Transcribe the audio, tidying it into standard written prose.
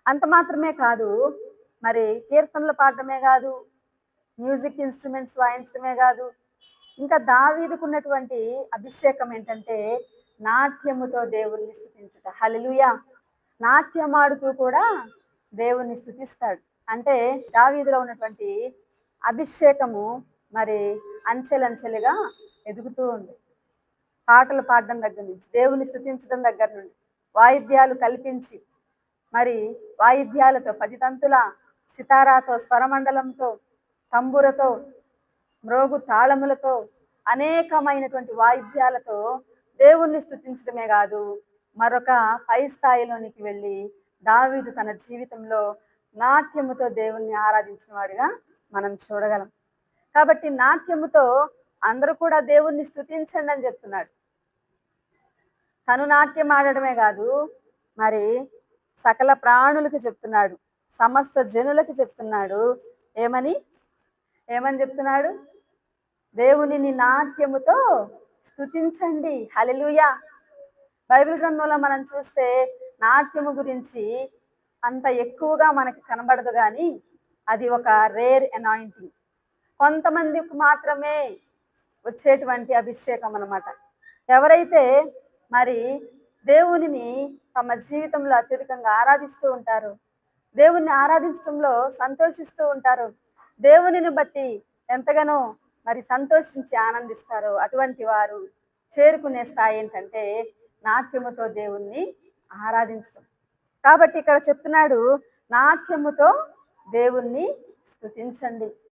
అంత మాత్రమే కాదు, మరి కీర్తనలు పాడడమే కాదు, మ్యూజిక్ ఇన్స్ట్రుమెంట్స్ వాయించడమే కాదు, ఇంకా దావీదుకున్నటువంటి అభిషేకం ఏంటంటే నాట్యముతో దేవుణ్ణి స్తుతించుట. హల్లెలూయా! నాట్యమాడుతూ కూడా దేవుణ్ణి స్తుతిస్తాడు. అంటే దావీదులో ఉన్నటువంటి అభిషేకము మరి అంచెలంచెలుగా ఎదుగుతూ ఉంది. పాటలు పాడడం దగ్గర నుంచి, దేవుని స్తుతించడం దగ్గర నుండి, వాయిద్యాలు కల్పించి, మరి వాయిద్యాలతో 10 తంతుల సితారాతో, స్వరమండలంతో, తంబురతో, మ్రోగు తాళములతో, అనేకమైనటువంటి వాయిద్యాలతో దేవుణ్ణి స్తుతించడమే కాదు, మరొక పై స్థాయిలోనికి వెళ్ళి దావీదు తన జీవితంలో నాట్యముతో దేవుణ్ణి ఆరాధించిన వాడిగా మనం చూడగలం. కాబట్టి నాట్యముతో అందరూ కూడా దేవుణ్ణి స్తుతించండి అని చెప్తున్నాడు. తను నాట్యం ఆడడమే కాదు, మరి సకల ప్రాణులకు చెప్తున్నాడు, సమస్త జనులకు చెప్తున్నాడు. ఏమని ఏమని చెప్తున్నాడు? దేవునిని నాట్యముతో స్తుతించండి. హల్లెలూయా! బైబిల్ గ్రంథంలో మనం చూస్తే నాట్యము గురించి అంత ఎక్కువగా మనకి కనబడదు, కానీ అది ఒక రేర్ అనాయింటింగ్, కొంతమందికి మాత్రమే వచ్చేటువంటి అభిషేకం అన్నమాట. ఎవరైతే మరి దేవునిని తమ జీవితంలో అత్యధికంగా ఆరాధిస్తూ ఉంటారో, దేవుణ్ణి ఆరాధించడంలో సంతోషిస్తూ ఉంటారో, దేవునిని బట్టి ఎంతగానో మరి సంతోషించి ఆనందిస్తారో, అటువంటి వారు చేరుకునే స్థాయి ఏంటంటే నాట్యముతో దేవుణ్ణి ఆరాధించడం. కాబట్టి ఇక్కడ చెప్తున్నాడు, నాట్యముతో దేవుణ్ణి స్తుతించండి.